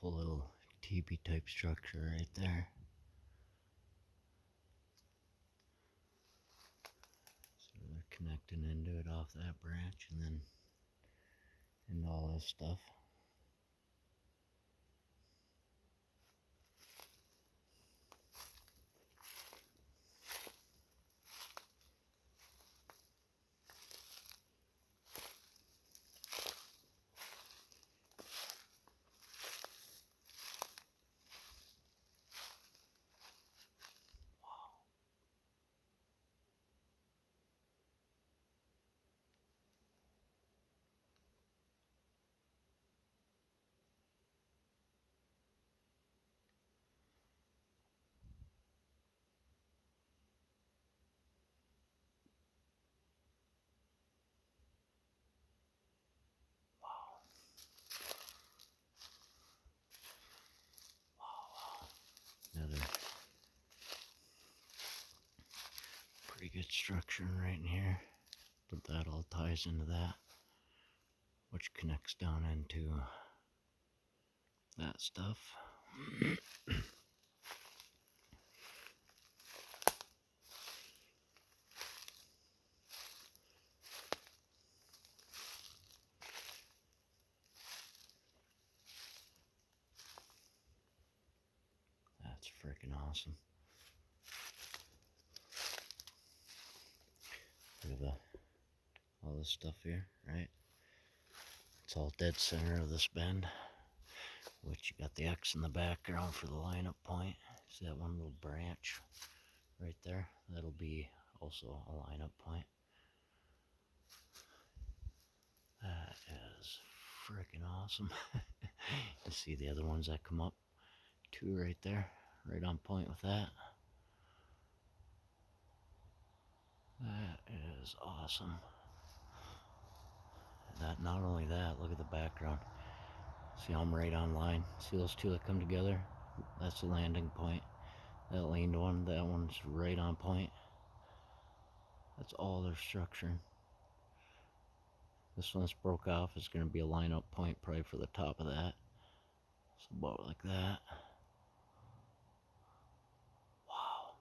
beautiful little teepee type structure right there. So they're connecting into it off that branch and then into all this stuff. Another pretty good structure right in here, but that all ties into that, which connects down into that stuff. That's freaking awesome. Look at all this stuff here, right? It's all dead center of this bend, which you got the X in the background for the lineup point. See that one little branch right there? That'll be also a lineup point. That is freaking awesome. You see the other ones that come up? Two right there, right on point with that. That is awesome. Not only that, look at the background. See, I'm right on line. See those two that come together? That's the landing point. That leaned one, that one's right on point. That's all they're structuring. This one's broke off is going to be a line-up point probably for the top of that. It's about like that. Wow.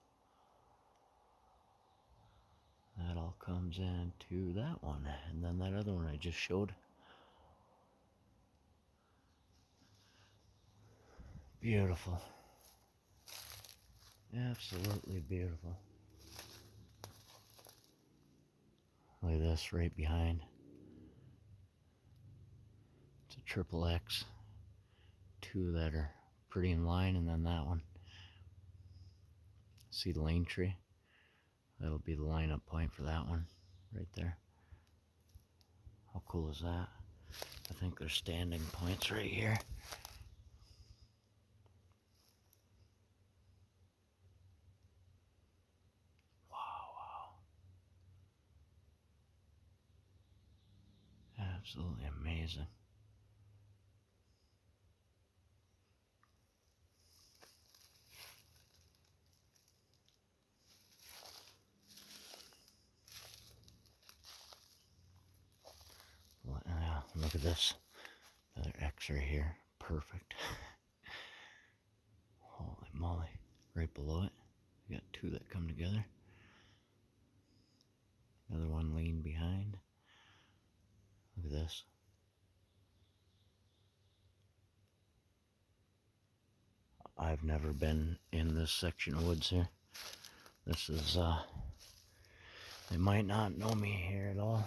That all comes into that one. And then that other one I just showed. Beautiful. Absolutely beautiful. Look at this right behind. It's a triple X. Two that are pretty in line, and then that one. See the lane tree? That'll be the lineup point for that one right there. How cool is that? I think there's standing points right here. Wow. Absolutely amazing. Look at this. Another X right here. Perfect. Holy moly. Right below it, we got two that come together. Another one lean behind. Look at this. I've never been in this section of woods here. This is, they might not know me here at all.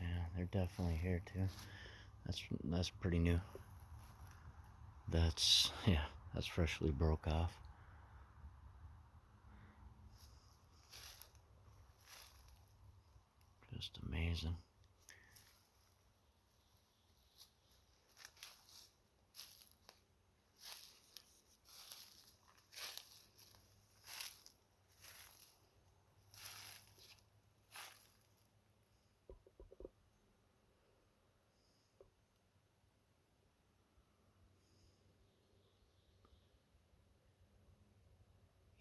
Yeah, they're definitely here too. That's pretty new. That's freshly broke off. Just amazing.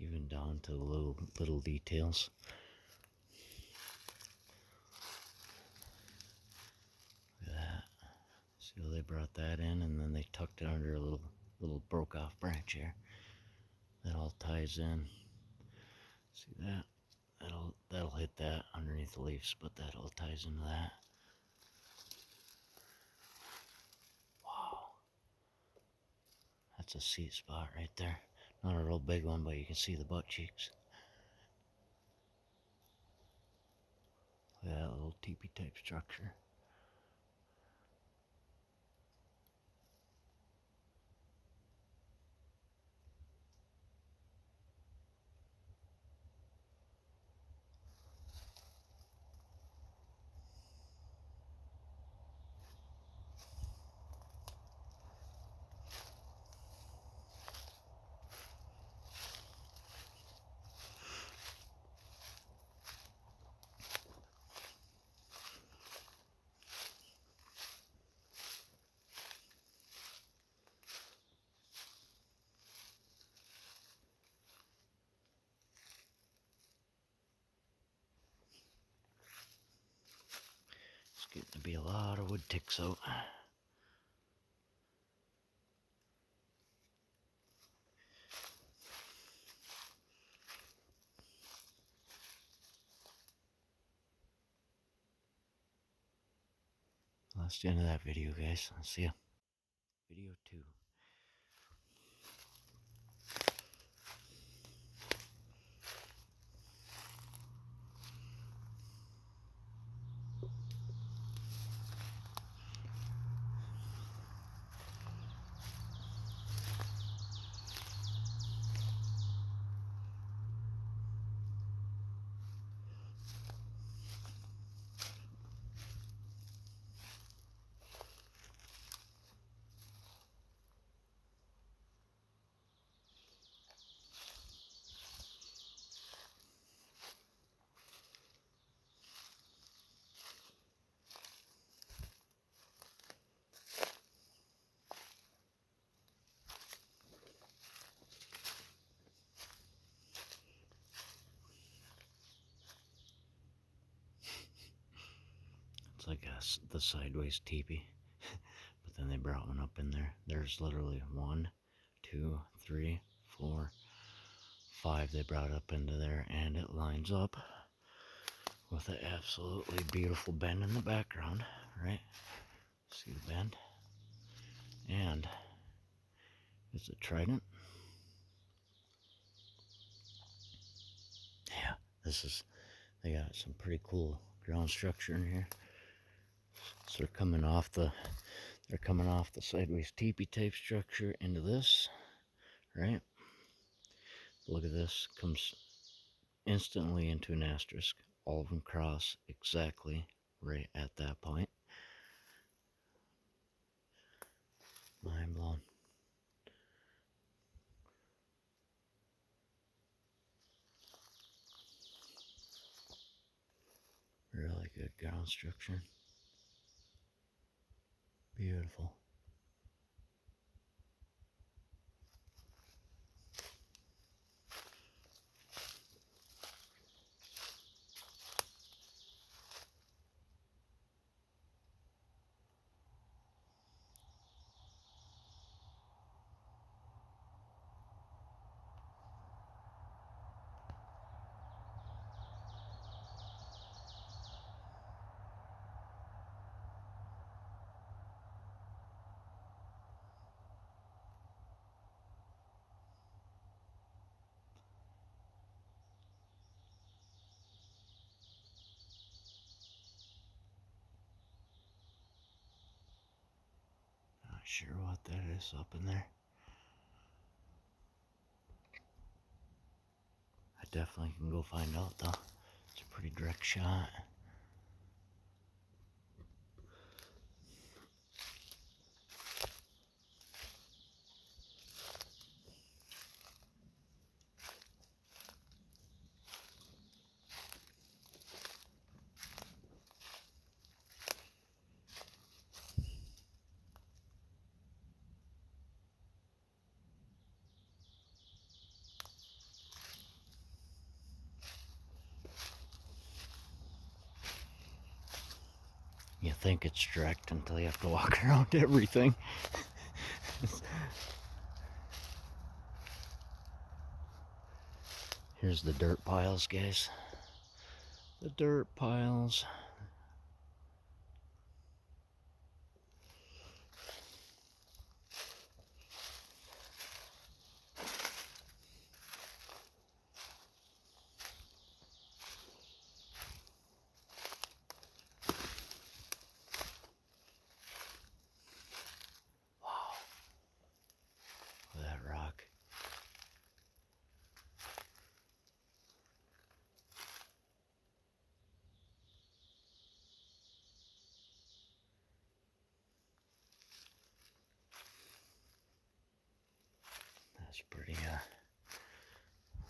Even down to the little details. So they brought that in, and then they tucked it under a little broke off branch here. That all ties in. See that? That'll hit that underneath the leaves, but that all ties into that. Wow. That's a seat spot right there. Not a real big one, but you can see the butt cheeks. Look at that little teepee type structure. It's getting to be a lot of wood ticks out. Well, that's the end of that video, guys. I'll see ya. Video 2. It's like the sideways teepee, but then they brought one up in there. There's literally 1, 2, 3, 4, 5 they brought up into there, and it lines up with an absolutely beautiful bend in the background, right? See the bend? And it's a trident. Yeah, they got some pretty cool ground structure in here. So they're coming off the sideways teepee type structure into this, right? Look at this, comes instantly into an asterisk. All of them cross exactly right at that point. Mind blown. Really good ground structure. Beautiful. Not sure what that is up in there. I definitely can go find out though. It's a pretty direct shot. think it's direct until you have to walk around everything. Here's the dirt piles, guys. The dirt piles. Wow. Look at that rock. That's pretty,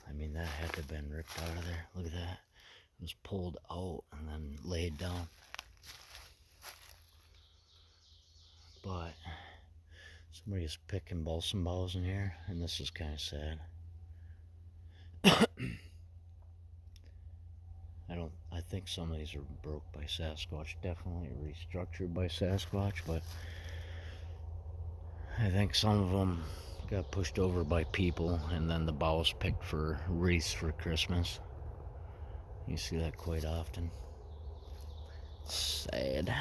I mean, that had to have been ripped out of there. Look at that. It was pulled out and then laid down. But somebody's picking balsam boughs in here, and this is kind of sad. I think some of these are broke by Sasquatch, definitely restructured by Sasquatch, but I think some of them got pushed over by people, and then the boughs picked for wreaths for Christmas. You see that quite often. Sad.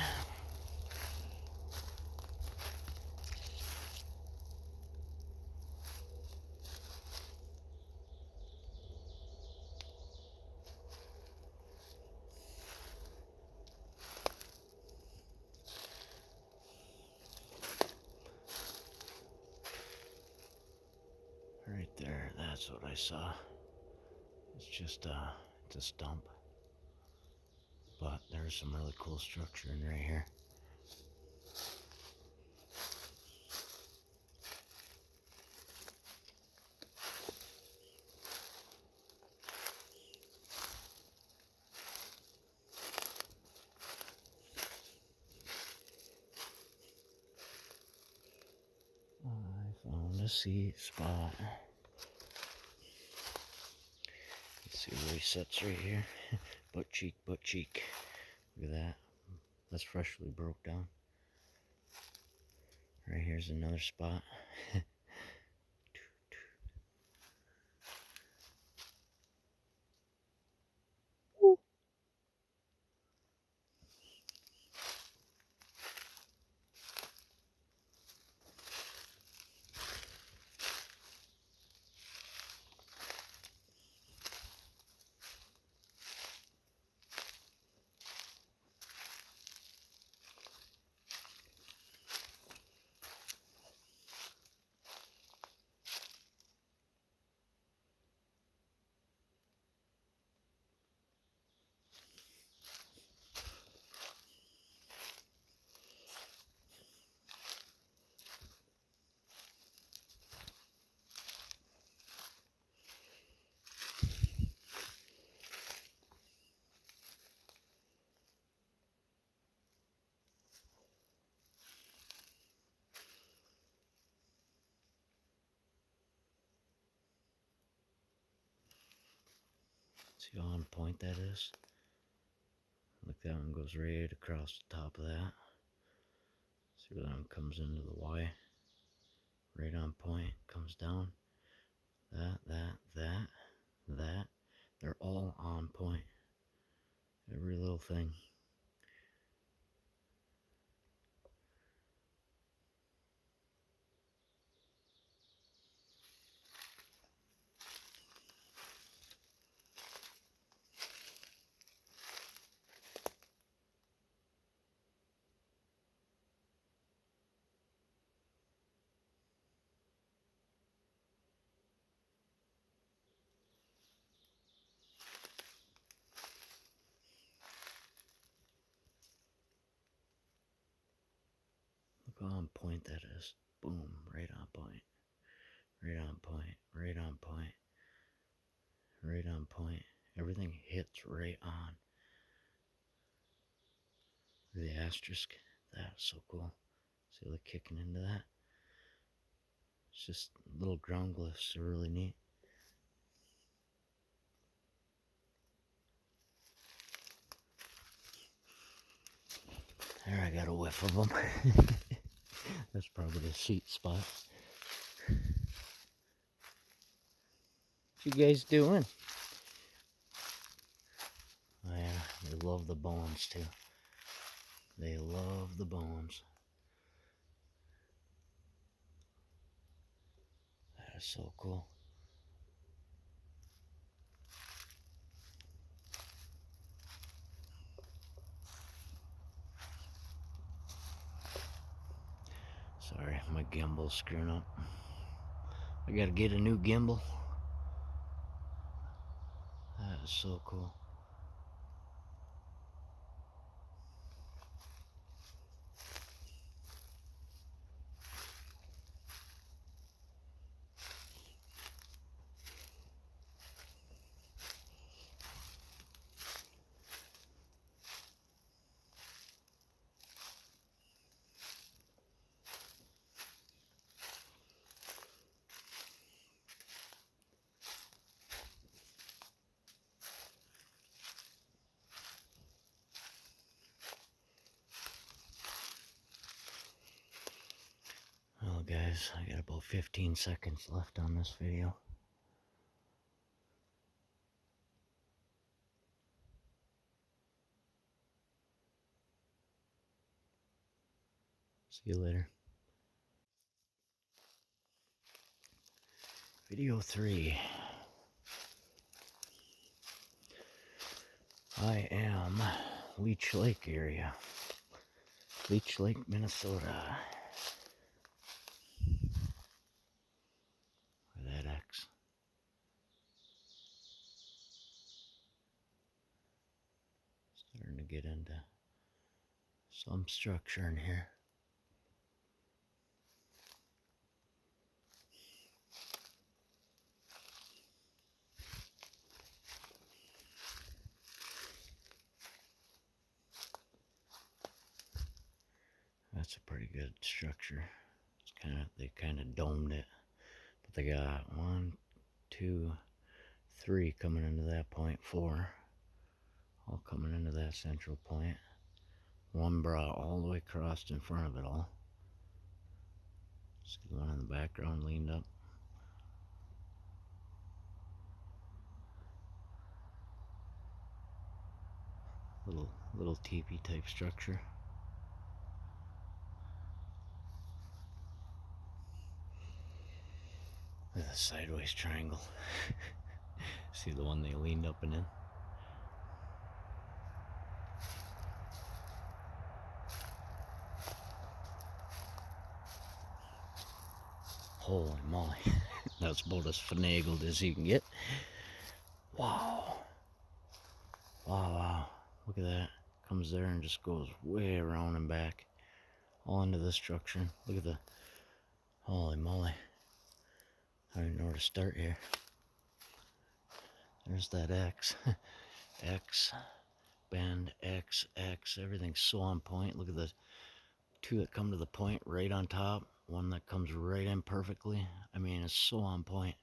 Right there, that's what I saw. It's just it's a stump. But there's some really cool structure in right here. I found a seat spot. Let's see where he sits right here. Butt cheek, butt cheek. Look at that. That's freshly broke down. Right here's another spot. See how on point that is? Look, that one goes right across the top of that. See where that one comes into the Y? Right on point, comes down. That. They're all on point. Every little thing. Look how on point that is. Boom, right on point. Right on point, right on point. Right on point. Everything hits right on. The asterisk, that's so cool. See how they're kicking into that? It's just little ground glyphs, they're really neat. There, I got a whiff of them. That's probably the seat spot. What you guys doing? Oh yeah, they love the bones too. They love the bones. That is so cool. Sorry, my gimbal's screwing up. I gotta get a new gimbal. That is so cool. Well, guys, I got about 15 seconds left on this video. See you later. Video 3. I am Leech Lake area. Leech Lake, Minnesota. Look at that X. Starting to get into some structure in here. That's a pretty good structure. It's they kind of domed it, but they got 1, 2, 3 coming into that point, 4, all coming into that central point. One brought all the way across in front of it all. See the one in the background leaned up. Little teepee type structure. With a sideways triangle. See the one they leaned up and in? Holy moly. That's about as finagled as you can get. Wow. Wow, wow. Look at that. Comes there and just goes way around and back. All into the structure. Look at the... Holy moly. I don't even know where to start here. There's that X. X. Bend. X. X. Everything's so on point. Look at the 2 that come to the point right on top. 1 that comes right in perfectly. I mean, it's so on point.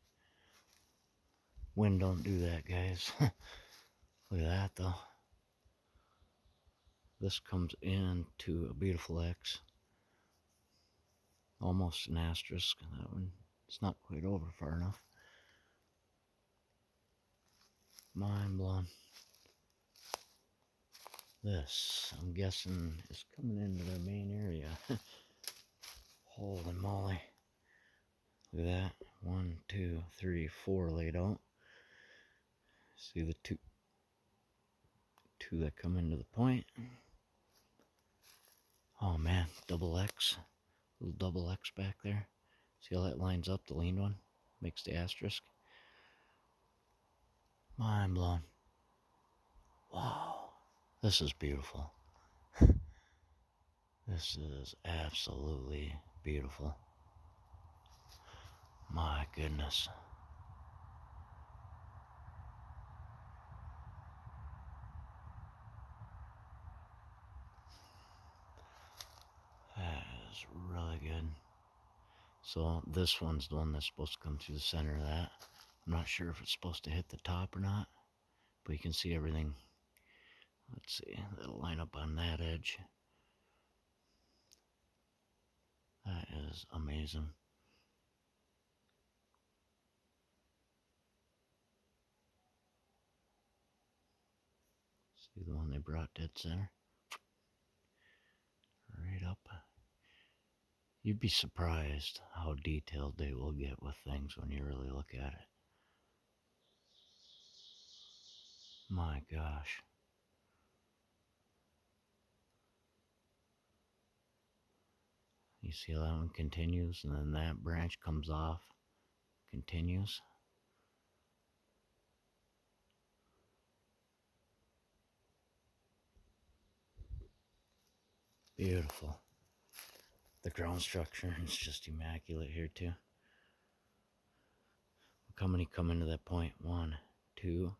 Wind don't do that, guys. Look at that, though. This comes into a beautiful X. Almost an asterisk. That one, it's not quite over far enough. Mind blown. This, I'm guessing, is coming into their main area. Holy moly. Look at that. 1, 2, 3, 4 laid out. See the two that come into the point. Oh man, double X. Little double X back there. See how that lines up, the leaned one? Makes the asterisk. Mind blown. Wow. This is beautiful. This is absolutely beautiful. My goodness. That is really good. So this one's the one that's supposed to come through the center of that. I'm not sure if it's supposed to hit the top or not, but you can see everything. Let's see, that'll line up on that edge. is amazing. See the one they brought dead center? Right up. You'd be surprised how detailed they will get with things when you really look at it. My gosh. You see how that one continues, and then that branch comes off, continues. Beautiful. The ground structure is just immaculate here too. Look how many come into that point. 1, 2,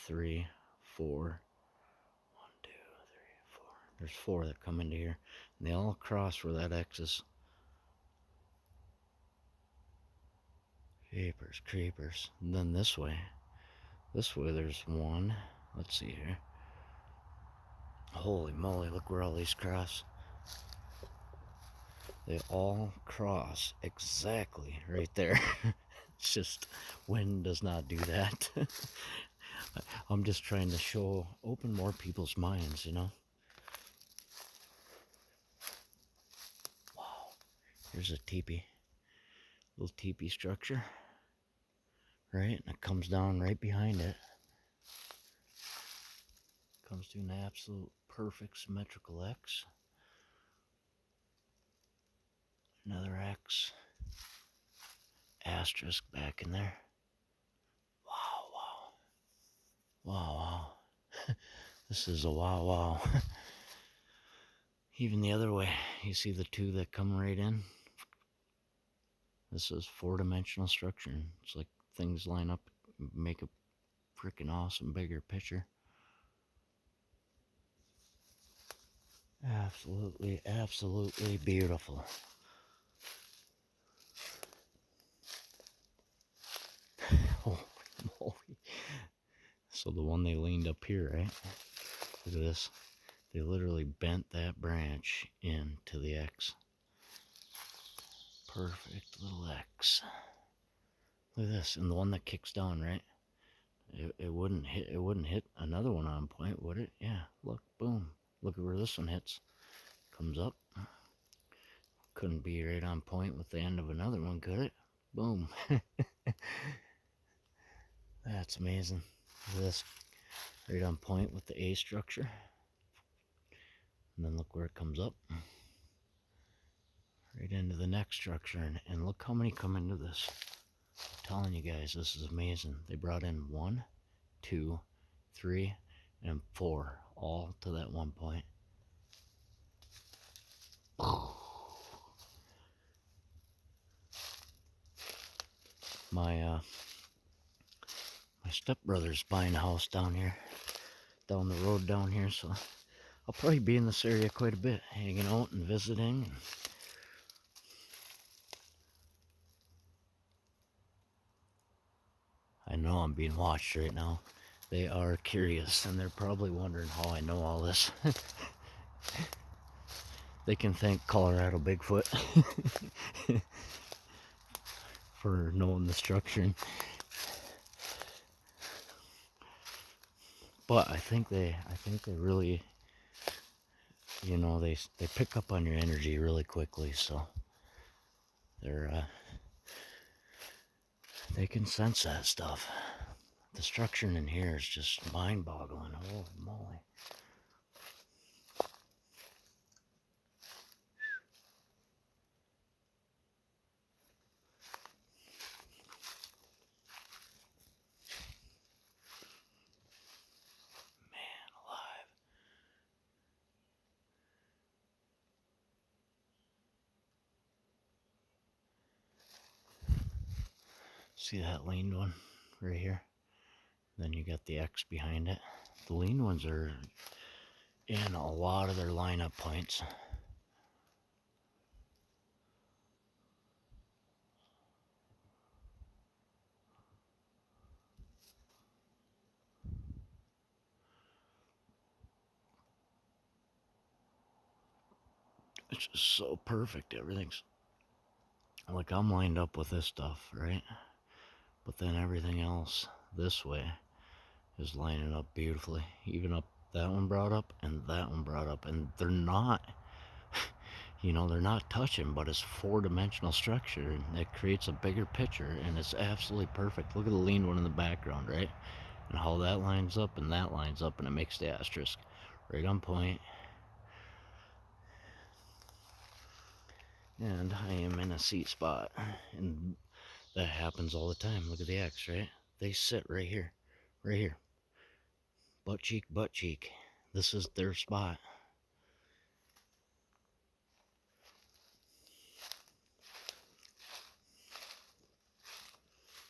3, 4. 1, 2, 3, 4. There's 4 that come into here, and they all cross where that X is. Creepers, creepers. And then this way there's 1. Let's see here. Holy moly, look where all these cross. They all cross exactly right there. It's just, wind does not do that. I'm just trying to open more people's minds, you know? Wow. Here's a teepee. Little teepee structure. Right? And it comes down right behind it. Comes to an absolute perfect symmetrical X. Another X. Asterisk back in there. Wow, wow. Wow, wow. This is a wow, wow. Even the other way, you see the 2 that come right in? This is 4-dimensional structure. It's like things line up, make a freaking awesome bigger picture. Absolutely, absolutely beautiful. Holy moly. So the one they leaned up here, right? Look at this. They literally bent that branch into the X. Perfect little X. Look at this. And the one that kicks down, right? It wouldn't hit another one on point, would it? Yeah, look, boom. Look at where this one hits. Comes up. Couldn't be right on point with the end of another one, could it? Boom. That's amazing. Look at this. Right on point with the A structure. And then look where it comes up. Right into the next structure. And look how many come into this. I'm telling you guys, this is amazing. They brought in 1, 2, 3, and 4. All to that one point. My stepbrother's buying a house down here, down the road down here, so I'll probably be in this area quite a bit, hanging out and visiting. I know I'm being watched right now. They are curious, and they're probably wondering how I know all this. They can thank Colorado Bigfoot for knowing the structure. But I think they really, you know, they pick up on your energy really quickly, so they can sense that stuff. The structure in here is just mind-boggling. Holy moly. Man alive. See that leaned one right here? Then you got the X behind it. The lean ones are in a lot of their lineup points. It's just so perfect. Everything's like I'm lined up with this stuff, right? But then everything else this way is lining up beautifully. Even up that one brought up and that one brought up, and they're not, you know, they're not touching, but it's four-dimensional structure, and it creates a bigger picture, and it's absolutely perfect. Look at the lean one in the background, right? And how that lines up and that lines up, and it makes the asterisk right on point. And I am in a seat spot, and that happens all the time. Look at the X, right? They sit right here, right here. Butt cheek, butt cheek. This is their spot.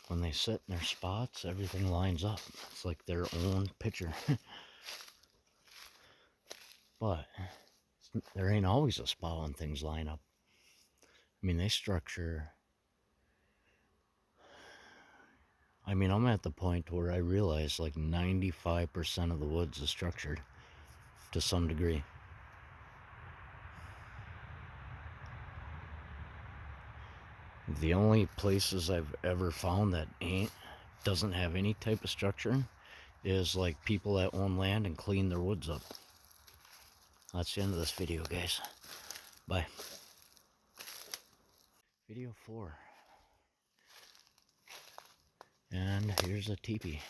When they sit in their spots, everything lines up. It's like their own picture. But there ain't always a spot when things line up. I mean, they structure. I mean, I'm at the point where I realize like 95% of the woods is structured to some degree. The only places I've ever found that doesn't have any type of structure is like people that own land and clean their woods up. That's the end of this video, guys. Bye. Video 4. And here's a teepee.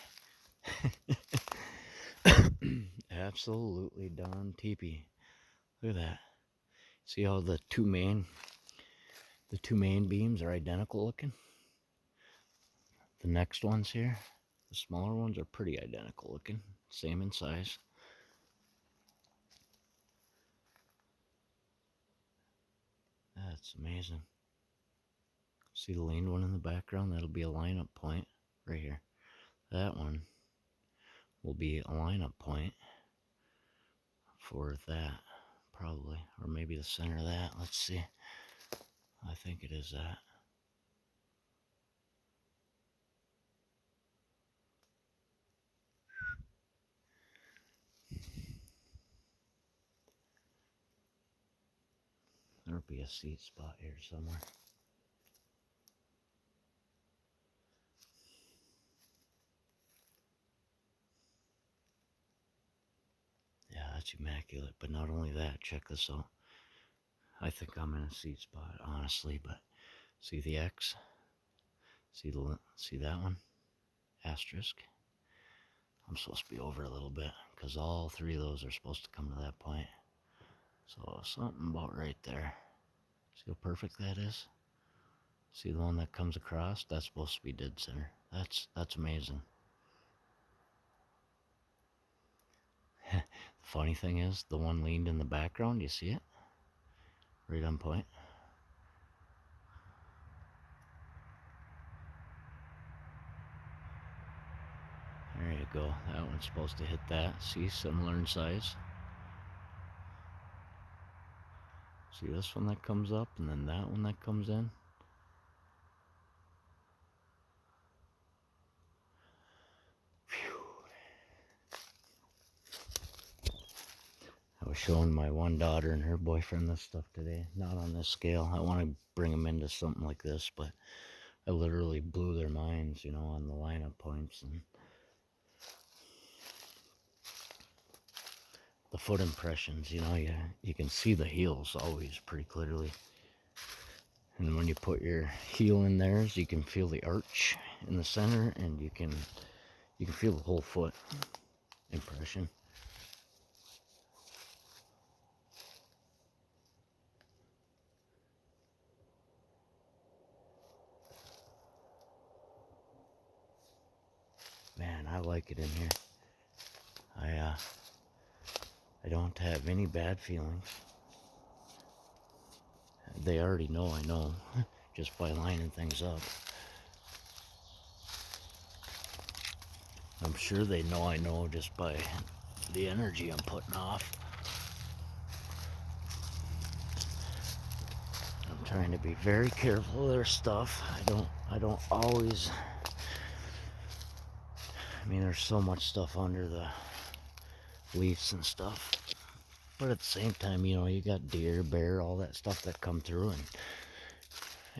Absolutely darn teepee. Look at that. See how the two main beams are identical looking? The next ones here, the smaller ones, are pretty identical looking, same in size. That's amazing. See the leaned one in the background? That'll be a lineup point right here. That one will be a lineup point for that, probably, or maybe the center of that. Let's see. I think it is that. There'll be a seat spot here somewhere. Yeah, that's immaculate. But not only that, check this out. I think I'm in a seat spot, honestly, but see the X? See that one? Asterisk. I'm supposed to be over a little bit because all three of those are supposed to come to that point. So something about right there. See how perfect that is? See the one that comes across? That's supposed to be dead center. That's amazing. The funny thing is, the one leaned in the background, you see it? Right on point. There you go. That one's supposed to hit that. See, similar in size. See this one that comes up, and then that one that comes in. I was showing my one daughter and her boyfriend this stuff today. Not on this scale. I want to bring them into something like this, but I literally blew their minds, you know, on the lineup points and the foot impressions. You know, you can see the heels always pretty clearly. And when you put your heel in theirs, you can feel the arch in the center, and you can feel the whole foot impression. Man, I like it in here. I don't have any bad feelings. They already know I know, just by lining things up. I'm sure they know I know just by the energy I'm putting off. I'm trying to be very careful of their stuff. I don't always, I mean, there's so much stuff under the leaves and stuff. But at the same time, you know, you got deer, bear, all that stuff that come through,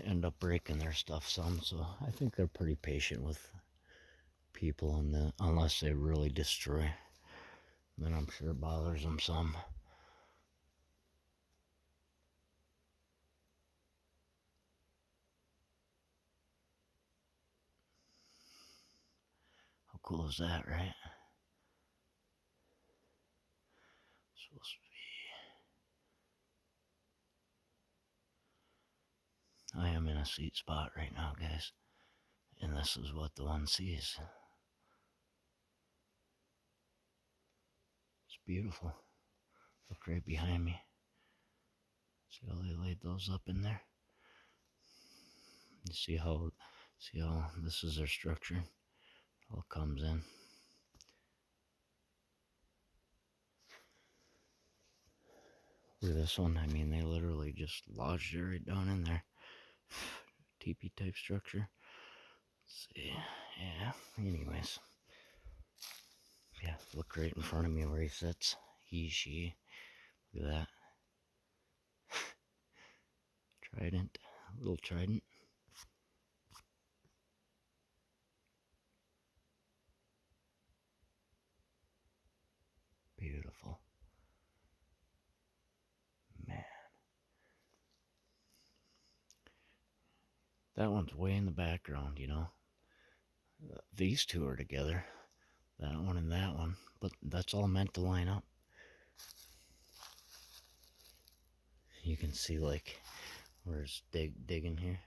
end up breaking their stuff some. So I think they're pretty patient with people, unless they really destroy. Then I'm sure it bothers them some. How cool is that, right? Supposed to be. I am in a seat spot right now, guys. And this is what the one sees. It's beautiful. Look right behind me. See how they laid those up in there? You see how this is their structure? All comes in. Look at this one. I mean, they literally just lodged it right down in there. Teepee type structure. Let's see. Yeah. Anyways. Yeah, look right in front of me where he sits. He, she. Look at that. Trident. Little trident. Beautiful. Man. That one's way in the background, you know. These two are together. That one and that one. But that's all meant to line up. You can see, like, where it's digging here.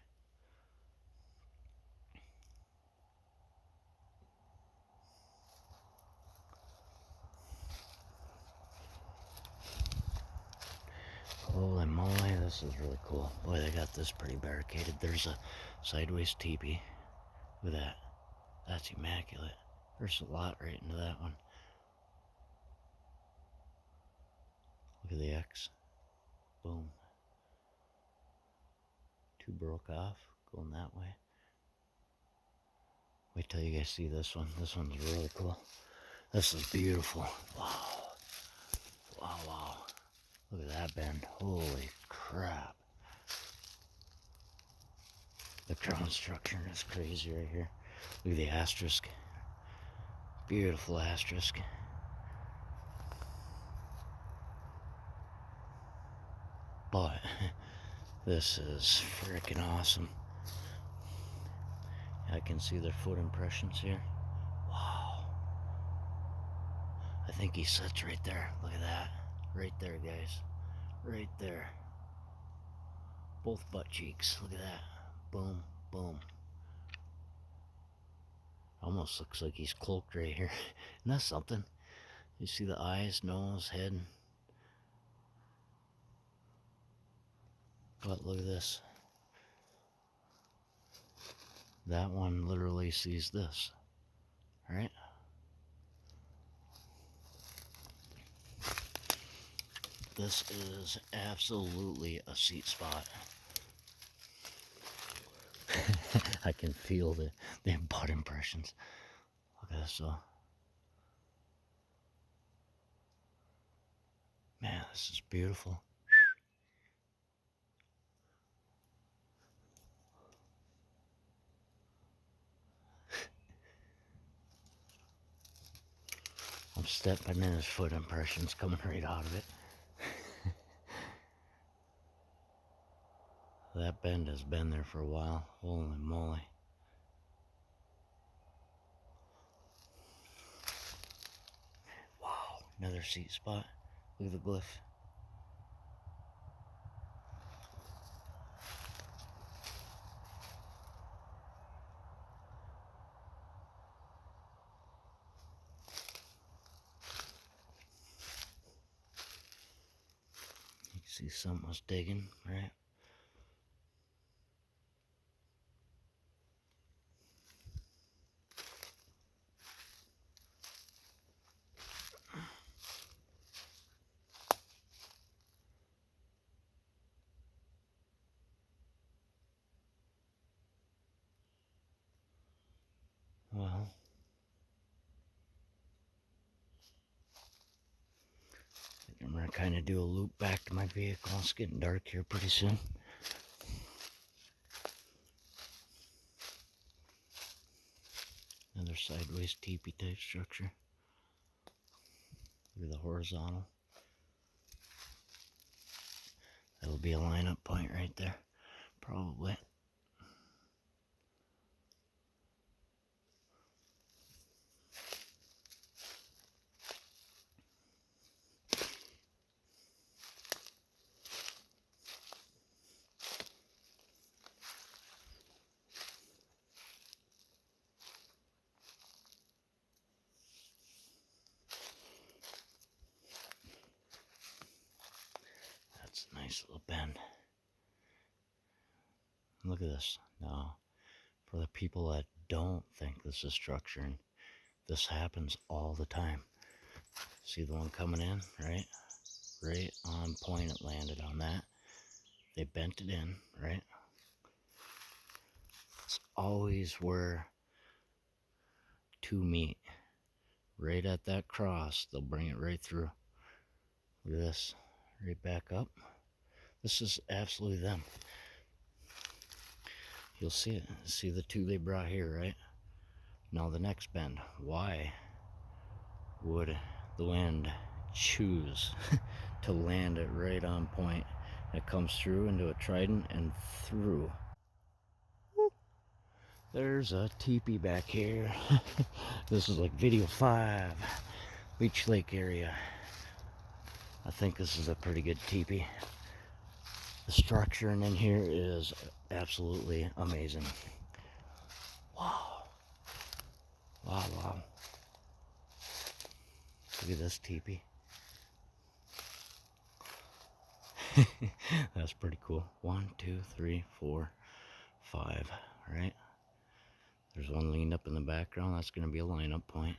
Holy moly, this is really cool. Boy, they got this pretty barricaded. There's a sideways teepee. Look at that. That's immaculate. There's a lot right into that one. Look at the X. Boom. Two broke off, going that way. Wait till you guys see this one. This one's really cool. This is beautiful. Wow. Wow, wow. Look at that bend. Holy crap. The crown structure is crazy right here. Look at the asterisk. Beautiful asterisk. But this is freaking awesome. I can see their foot impressions here. Wow. I think he sits right there. Look at that. Right there, guys. Right there. Both butt cheeks. Look at that. Boom, boom. Almost looks like he's cloaked right here. Isn't that something? You see the eyes, nose, head. But look at this. That one literally sees this. Right? This is absolutely a seat spot. I can feel the butt impressions. Look at this though. Man, this is beautiful. I'm stepping in his foot impressions coming right out of it. That bend has been there for a while. Holy moly. Wow, another seat spot. Look at the glyph. You can see something was digging, right? Well, I'm gonna kind of do a loop back to my vehicle. It's getting dark here pretty soon. sideways teepee type structure. Look at the horizontal. That'll be a lineup point right there, probably. That's a nice little bend. Look at this. Now, for the people that don't think this is structuring, this happens all the time. See the one coming in, right? Right on point it landed on that. They bent it in, right? It's always where two meet. Right at that cross, they'll bring it right through. Look at this, right back up. This is absolutely them. You'll see it. See the two they brought here, right? Now the next bend. Why would the wind choose to land it right on point? It comes through into a trident and through. There's a teepee back here. This is like video 5, Leech Lake area. I think this is a pretty good teepee. The structuring in here is absolutely amazing. Wow. Wow, wow. Look at this teepee. That's pretty cool. 1, 2, 3, 4, 5, right? There's one leaned up in the background. That's going to be a lineup point,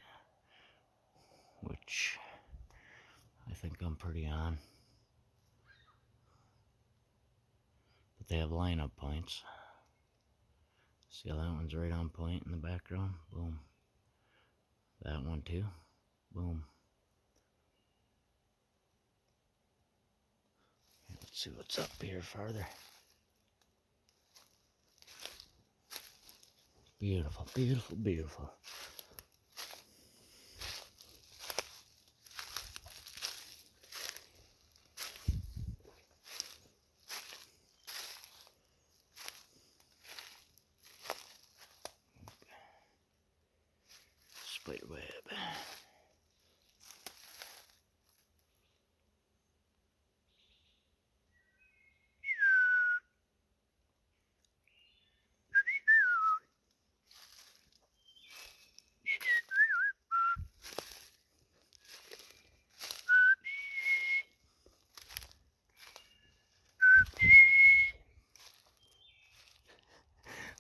which I think I'm pretty on. But they have lineup points. See how that one's right on point in the background? Boom. That one too. Boom. Let's see what's up here farther. Beautiful, beautiful, beautiful. Spider web.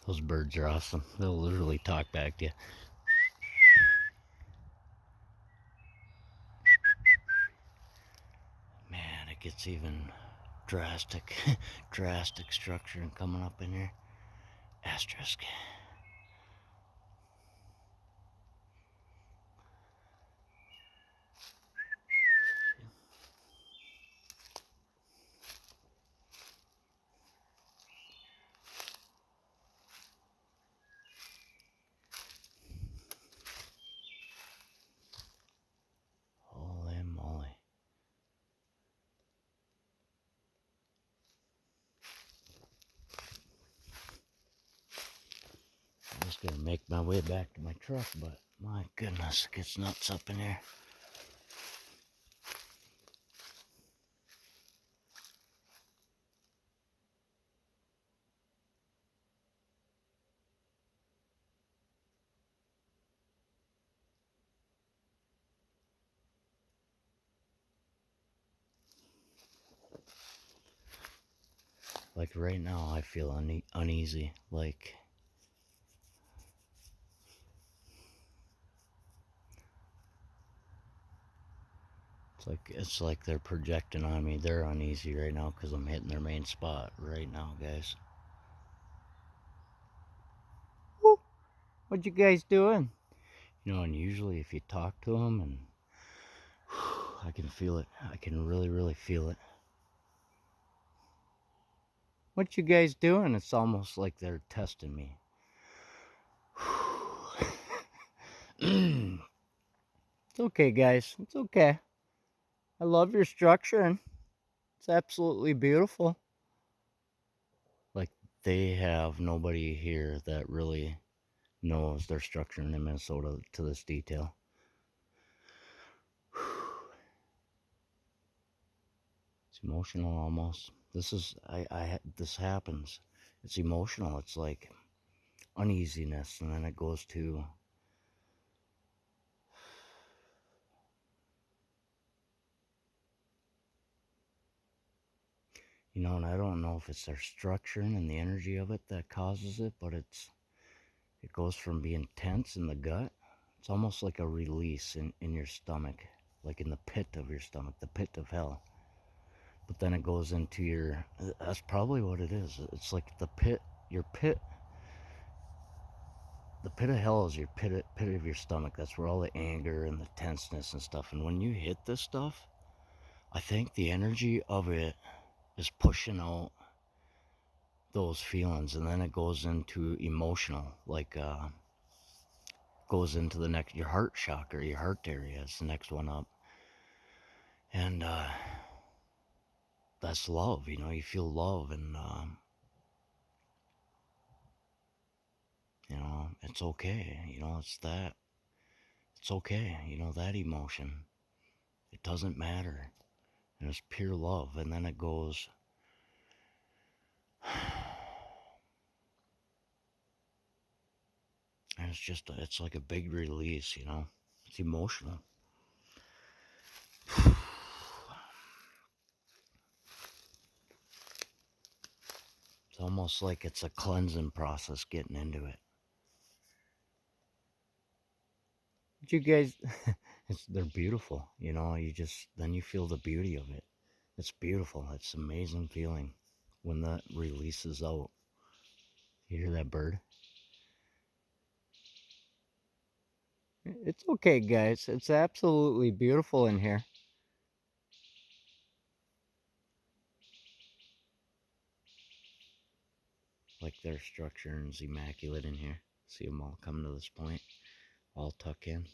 Those birds are awesome. They'll literally talk back to you. Man, it gets even drastic, drastic structure coming up in here. Asterisk. Holy moly. I'm just gonna make my way back to my truck, but my goodness, it gets nuts up in here. Like right now, I feel uneasy. Like it's like they're projecting on me. They're uneasy right now because I'm hitting their main spot right now, guys. Woo. What you guys doing? You know, and usually if you talk to them, and I can feel it. I can really, really feel it. What you guys doing? It's almost like they're testing me. It's okay, guys. It's okay. I love your structuring. It's absolutely beautiful. Like, they have nobody here that really knows their structuring in Minnesota to this detail. It's emotional almost. This is this happens. It's emotional. It's like uneasiness, and then it goes to and I don't know if it's their structuring and the energy of it that causes it, but it goes from being tense in the gut. It's almost like a release in your stomach, like in the pit of your stomach, the pit of hell. But then it goes into that's probably what it is. It's like your pit. The pit of hell is your pit of your stomach. That's where all the anger and the tenseness and stuff. And when you hit this stuff, I think the energy of it is pushing out those feelings, and then it goes into emotional, like goes into the next, your heart chakra, your heart area is the next one up. And that's love. You feel love, and it's okay. It's okay. That emotion, it doesn't matter, and it's pure love. And then it goes and it's like a big release. It's emotional. It's almost like it's a cleansing process getting into it. But you guys, they're beautiful. Then you feel the beauty of it. It's beautiful. It's an amazing feeling when that releases out. You hear that bird? It's okay, guys. It's absolutely beautiful in here. Like, their structure is immaculate in here. See them all come to this point, all tuck in.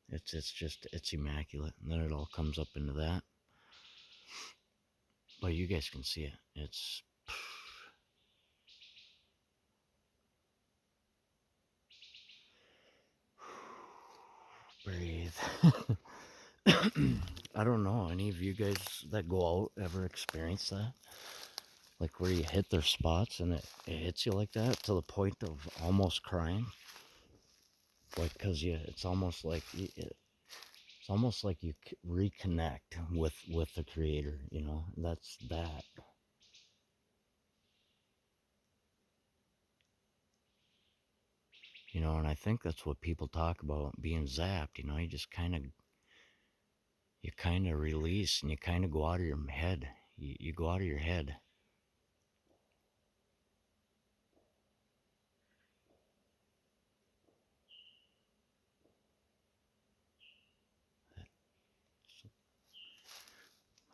It's immaculate. And then it all comes up into that. But you guys can see it. It's breathe. I don't know. Any of you guys that go out ever experience that? Like, where you hit their spots and it hits you like that to the point of almost crying? Like, because it's almost like you reconnect with the creator. That's that. And I think that's what people talk about being zapped. You kind of release, and you kind of go out of your head. You go out of your head.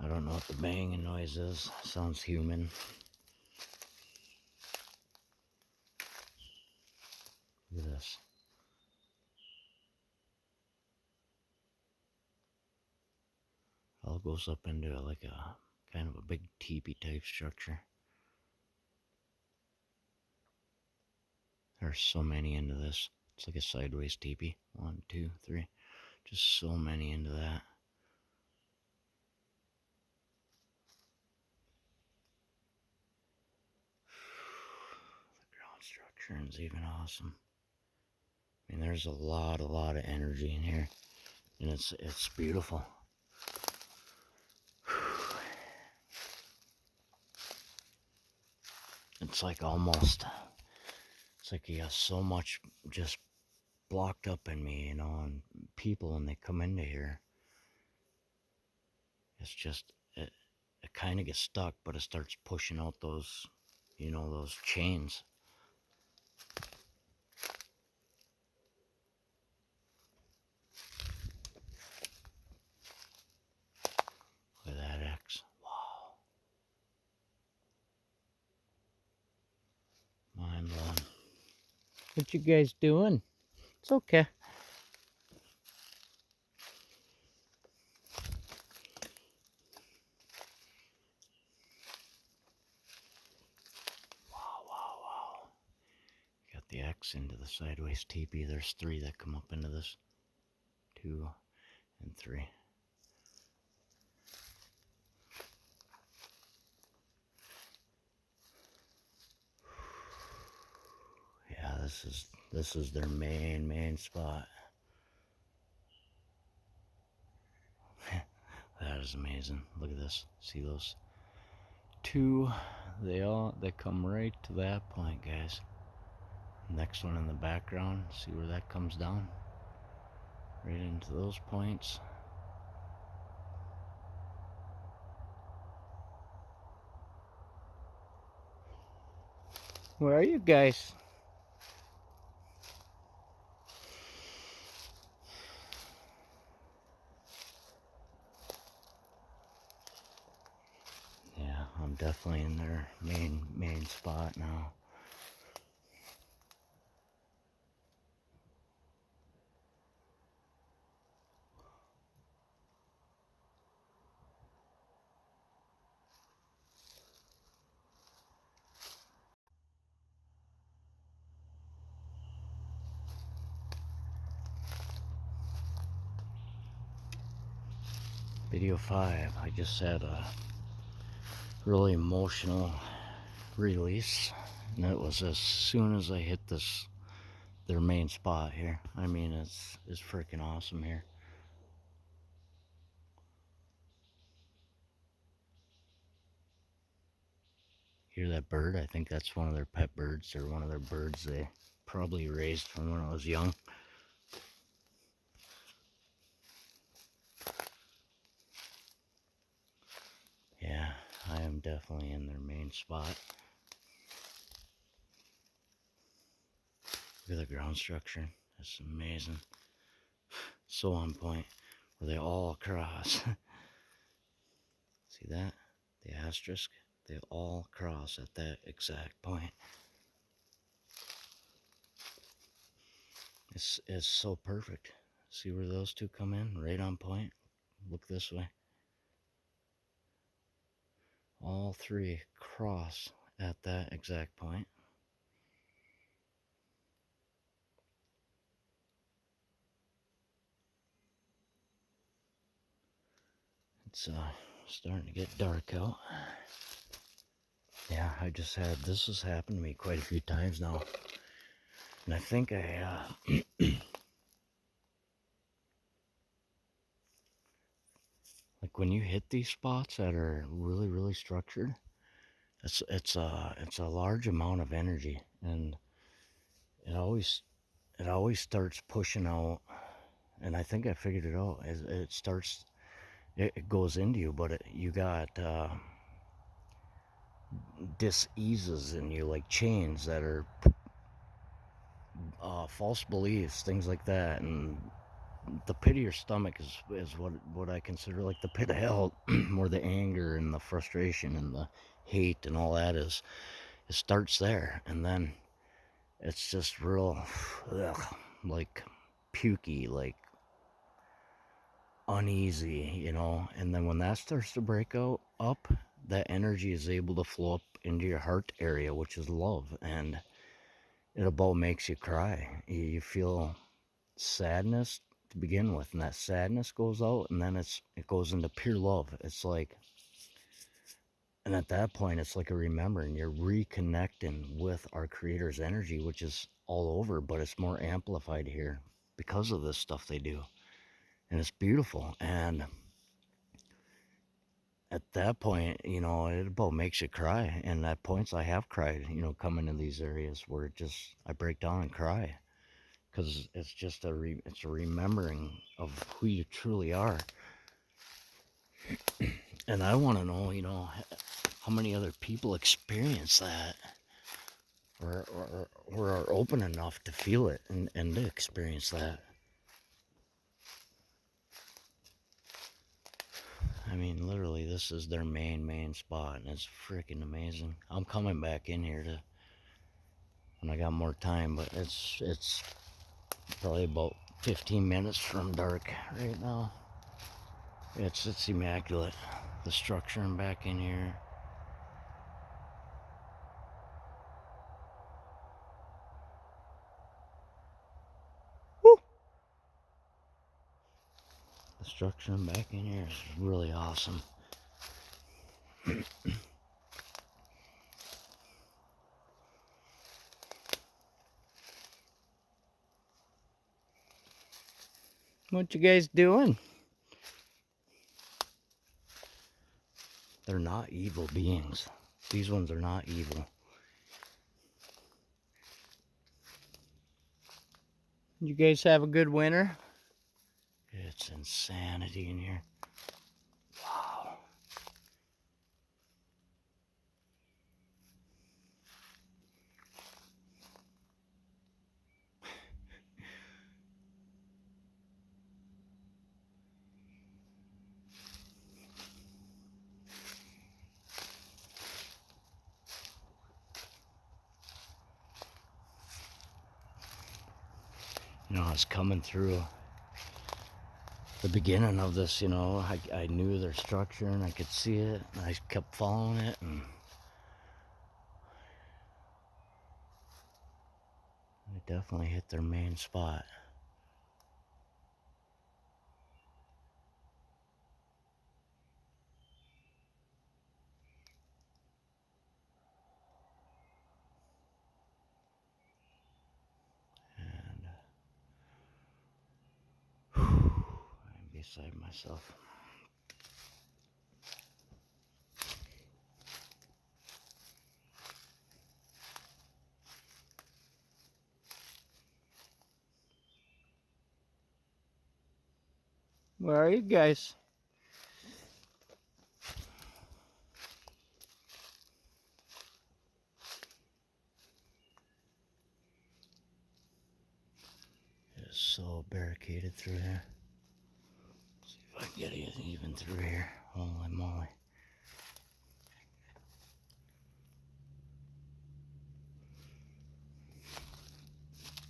I don't know what the banging noise is. Sounds human. Look at this. It all goes up into like a kind of a big teepee type structure. There's so many into this. It's like a sideways teepee. 1, 2, 3. Just so many into that. The ground structure is even awesome. I mean, there's a lot of energy in here, and it's beautiful. It's like you got so much just blocked up in me, and people, when they come into here, it's just, it kind of gets stuck, but it starts pushing out those chains. Look at that X. Wow. Mind blowing. What you guys doing? It's okay. Wow. Got the X into the sideways teepee. There's 3 that come up into this. 2 and 3. Yeah, this is their main spot. That is amazing. Look at this. See those 2? They come right to that point, guys. Next one in the background. See where that comes down? Right into those points. Where are you guys? Yeah, I'm definitely in their main spot now. Video 5, I just had a really emotional release, and it was as soon as I hit their main spot here. I mean, it's freaking awesome here. Hear that bird? I think that's one of their pet birds, or one of their birds they probably raised from when I was young. Yeah, I am definitely in their main spot. Look at the ground structure. That's amazing. So on point, where they all cross. See that? The asterisk? They all cross at that exact point. It's so perfect. See where those 2 come in? Right on point. Look this way. All 3 cross at that exact point. It's starting to get dark out. Yeah, this has happened to me quite a few times now. And I think like when you hit these spots that are really structured, it's a large amount of energy, and it always starts pushing out. And I think I figured it out. It goes into you, but you got dis-eases in you, like chains that are false beliefs, things like that. And the pit of your stomach is what I consider like the pit of hell, where the anger and the frustration and the hate and all that is. It starts there, and then it's just real, like pukey, like uneasy, and then when that starts to break up, that energy is able to flow up into your heart area, which is love, and it about makes you cry. You feel sadness to begin with, and that sadness goes out, and then it goes into pure love. It's like, and at that point it's like a remembering. You're reconnecting with our Creator's energy, which is all over, but it's more amplified here because of this stuff they do, and it's beautiful. And at that point, it about makes you cry. And at points I have cried, coming to these areas where I break down and cry, because it's just it's a remembering of who you truly are. And I want to know, how many other people experience that, or are open enough to feel it and to experience that. I mean, literally, this is their main spot, and it's freaking amazing. I'm coming back in here when I got more time, but it's Probably about 15 minutes from dark right now. It's immaculate. The structure and back in here. Woo! The structure and back in here is really awesome. What you guys doing? They're not evil beings. These ones are not evil. You guys have a good winter? It's insanity in here. Wow. You know, I was coming through the beginning of this, you know, I knew their structure and I could see it, and I kept following it, and I definitely hit their main spot. And I'm beside myself. Where are you guys? It's so barricaded through here. See if I can get it even through here. Holy moly.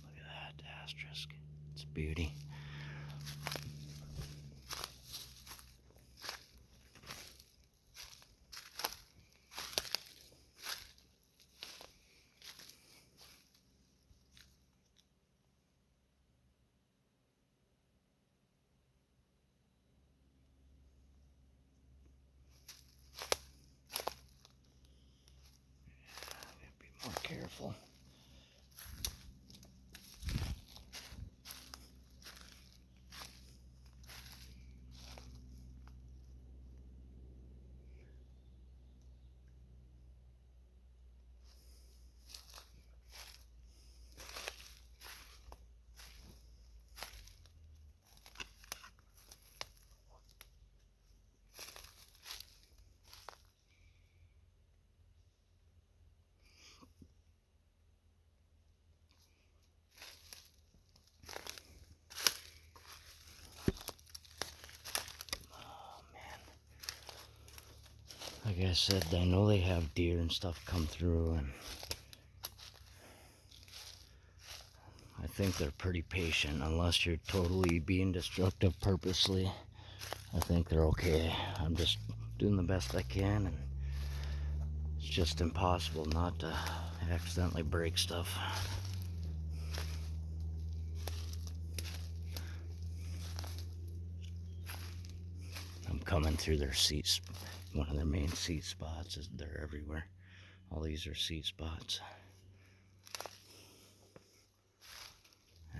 Look at that asterisk. It's a beauty. Be more careful. Like I said, I know they have deer and stuff come through, and I think they're pretty patient unless you're totally being destructive purposely. I think they're okay. I'm just doing the best I can, and it's just impossible not to accidentally break stuff. I'm coming through their seats. One of their main seat spots is they're everywhere. All these are seat spots.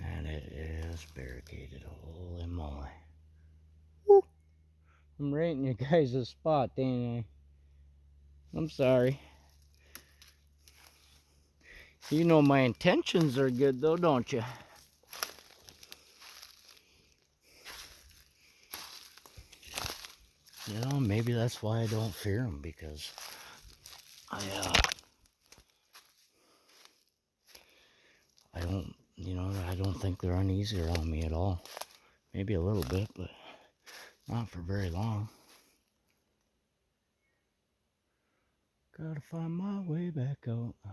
And it is barricaded. Holy moly. Woo. I'm right in your guys' spot, ain't I? I'm sorry. You know my intentions are good though, don't you? You know, maybe that's why I don't fear them, because I don't, you know, I don't think they're uneasy around me at all. Maybe a little bit, but not for very long. Gotta find my way back out. I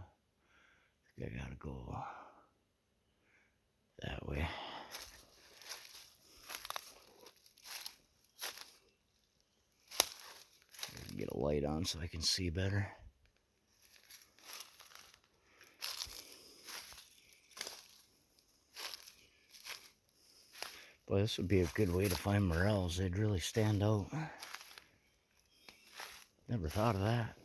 think I gotta go that way. Get a light on so I can see better. Boy, this would be a good way to find morels. They'd really stand out. Never thought of that.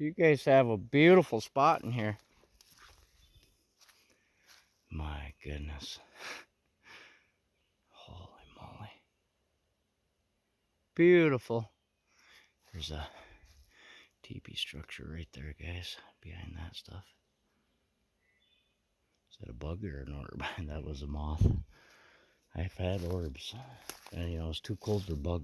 You guys have a beautiful spot in here. My goodness. Holy moly. Beautiful. There's a teepee structure right there, guys, behind that stuff. Is that a bug or an orb? That was a moth. I've had orbs. And you know, it's too cold for bugs.